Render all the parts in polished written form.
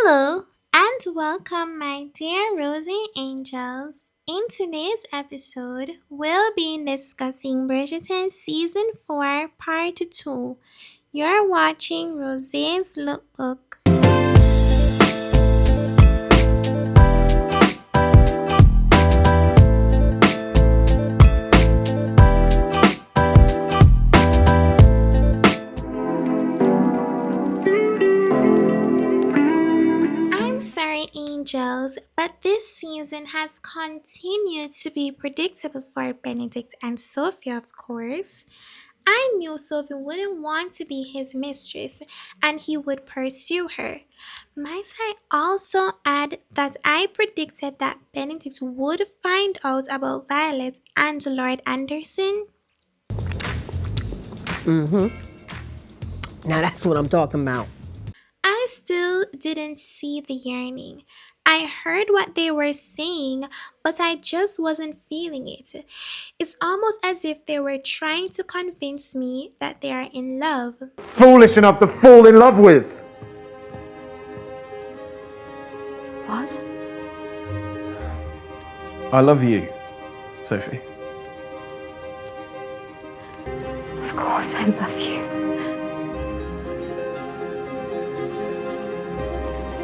Hello and welcome, my dear Rosie Angels. In today's episode, we'll be discussing Bridgerton Season 4, Part 2. You're watching Rosie's Lookbook. I'm sorry, Angels, but this season has continued to be predictable for Benedict and Sophie, of course. I knew Sophie wouldn't want to be his mistress and he would pursue her. Might I also add that I predicted that Benedict would find out about Violet and Lord Anderson? Now that's what I'm talking about. I still didn't see the yearning. I heard what they were saying, but I just wasn't feeling it. It's almost as if they were trying to convince me that they are in love. Foolish enough to fall in love with. What? I love you, Sophie. Of course I love you.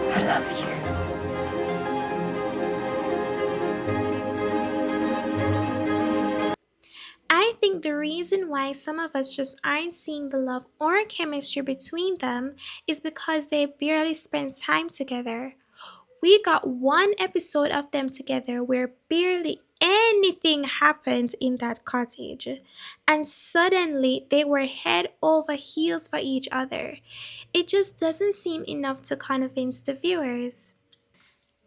I love you. I think the reason why some of us just aren't seeing the love or chemistry between them is because they barely spend time together. We got one episode of them together where barely anything happened in that cottage, and suddenly they were head over heels for each other. It just doesn't seem enough to convince the viewers.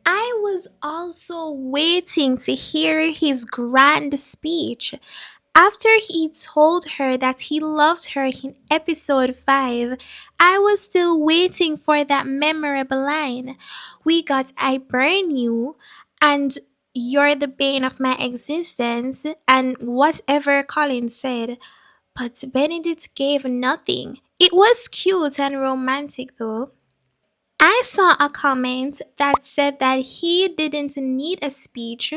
I was also waiting to hear his grand speech. After he told her that he loved her in episode 5, I was still waiting for that memorable line. We got I burn you and you're the bane of my existence and whatever Colin said. But Benedict gave nothing. It was cute and romantic though. I saw a comment that said that he didn't need a speech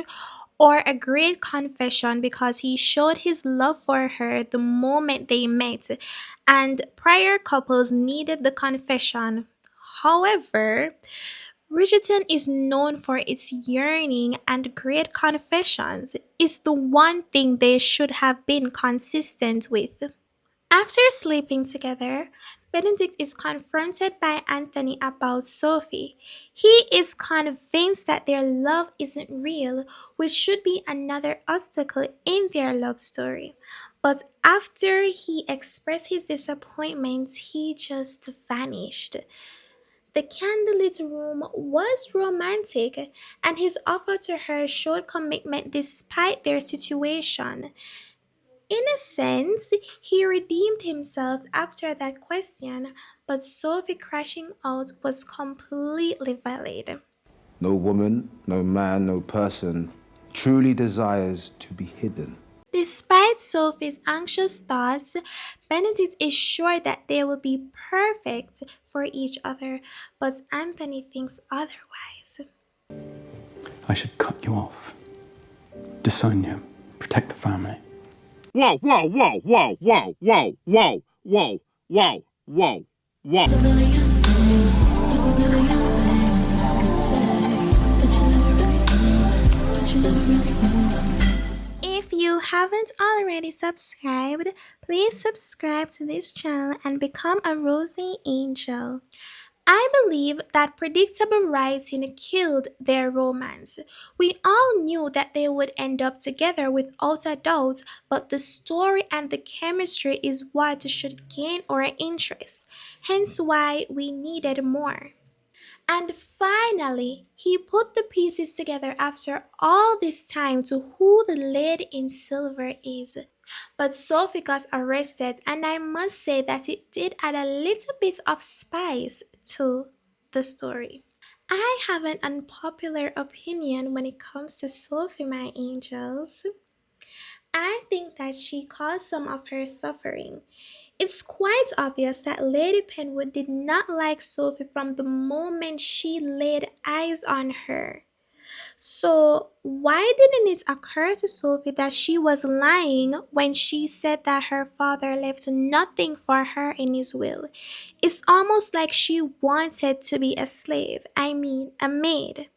or a great confession because he showed his love for her the moment they met, and prior couples needed the confession. However, Bridgerton is known for its yearning and great confessions. It's the one thing they should have been consistent with. After sleeping together, Benedict is confronted by Anthony about Sophie. He is convinced that their love isn't real, which should be another obstacle in their love story. But after he expressed his disappointment, he just vanished. The candlelit room was romantic, and his offer to her showed commitment despite their situation. In a sense, he redeemed himself after that question, but Sophie crashing out was completely valid. No woman, no man, no person truly desires to be hidden. Despite Sophie's anxious thoughts, Benedict is sure that they will be perfect for each other, but Anthony thinks otherwise. I should cut you off. Disown you. Protect the family. Whoa, whoa, whoa, whoa, whoa, whoa, whoa, whoa, whoa, whoa, whoa. If you haven't already subscribed, please subscribe to this channel and become a Rosie Angel. I believe that predictable writing killed their romance. We all knew that they would end up together without a doubt, but the story and the chemistry is what should gain our interest, hence why we needed more. And finally, he put the pieces together after all this time to who the lady in silver is. But Sophie got arrested, and I must say that it did add a little bit of spice to the story. I have an unpopular opinion when it comes to Sophie, my angels. I think that she caused some of her suffering. It's quite obvious that Lady Penwood did not like Sophie from the moment she laid eyes on her. So, why didn't it occur to Sophie that she was lying when she said that her father left nothing for her in his will? It's almost like she wanted to be a slave, I mean, a maid.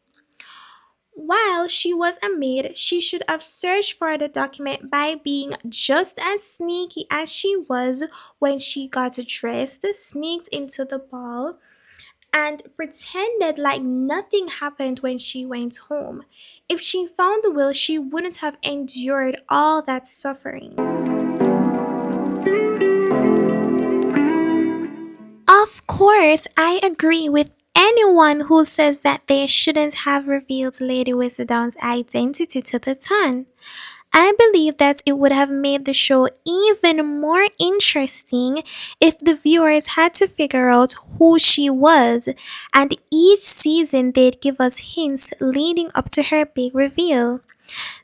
While she was a maid, she should have searched for the document by being just as sneaky as she was when she got dressed, sneaked into the ball, and pretended like nothing happened when she went home. If she found the will, she wouldn't have endured all that suffering. Of course, I agree with anyone who says that they shouldn't have revealed Lady Whistledown's identity to the ton. I believe that it would have made the show even more interesting if the viewers had to figure out who she was, and each season they'd give us hints leading up to her big reveal,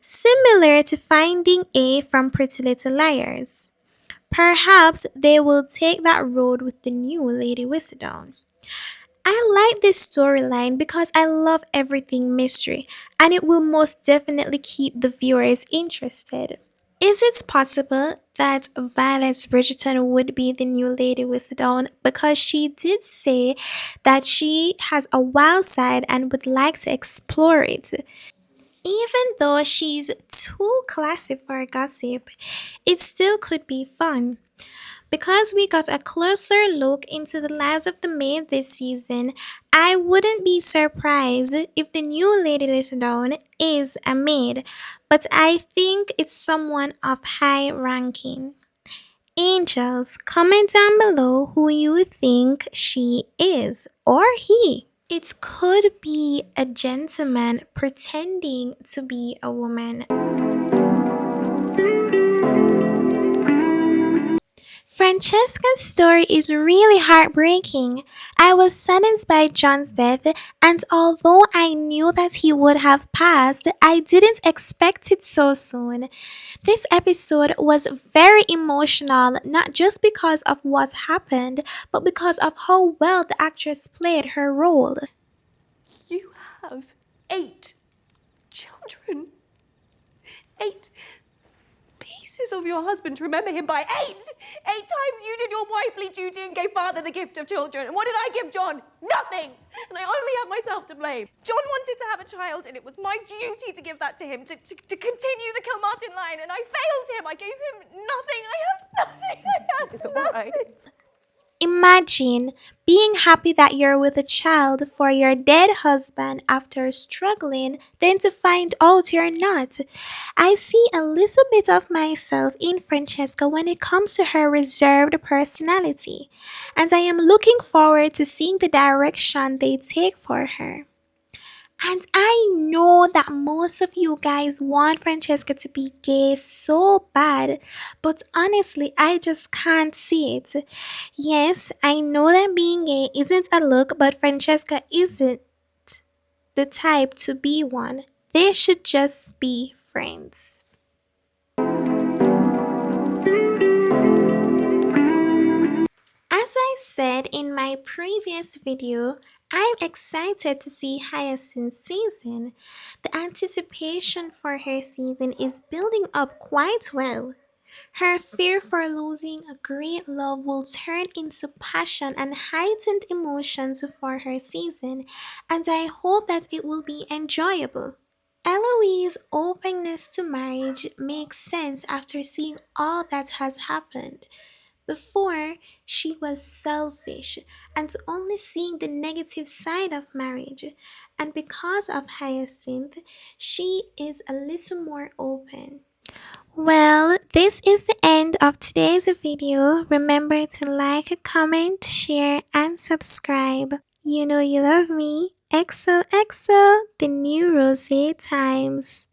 similar to Finding A from Pretty Little Liars. Perhaps they will take that road with the new Lady Whistledown. I like this storyline because I love everything mystery, and it will most definitely keep the viewers interested. Is it possible that Violet Bridgerton would be the new Lady Whistledown because she did say that she has a wild side and would like to explore it? Even though she's too classy for gossip, it still could be fun. Because we got a closer look into the lives of the maid this season, I wouldn't be surprised if the new Lady Whistledown is a maid, but I think it's someone of high ranking. Angels, comment down below who you think she is or he. It could be a gentleman pretending to be a woman. Francesca's story is really heartbreaking. I was saddened by John's death, and although I knew that he would have passed, I didn't expect it so soon. This episode was very emotional, not just because of what happened, but because of how well the actress played her role. You have 8 children. 8 pieces of your husband to remember him by. 8! 8 times you did your wifely duty and gave father the gift of children. And what did I give John? Nothing! And I only have myself to blame. John wanted to have a child, and it was my duty to give that to him, to continue the Kilmartin line, and I failed him. I gave him nothing. I have nothing. I have nothing. Imagine being happy that you're with a child for your dead husband after struggling, then to find out you're not. I see a little bit of myself in Francesca when it comes to her reserved personality, and I am looking forward to seeing the direction they take for her. And I know that most of you guys want Francesca to be gay so bad, but honestly, I just can't see it. Yes, I know that being gay isn't a look, but Francesca isn't the type to be one. They should just be friends. As I said in my previous video, I'm excited to see Hyacinth's season. The anticipation for her season is building up quite well. Her fear for losing a great love will turn into passion and heightened emotions for her season, and I hope that it will be enjoyable. Eloise's openness to marriage makes sense after seeing all that has happened. Before, she was selfish and only seeing the negative side of marriage, and because of Hyacinth, she is a little more open. Well, this is the end of today's video. Remember to like, comment, share, and subscribe. You know you love me. XOXO, the new Rose Times.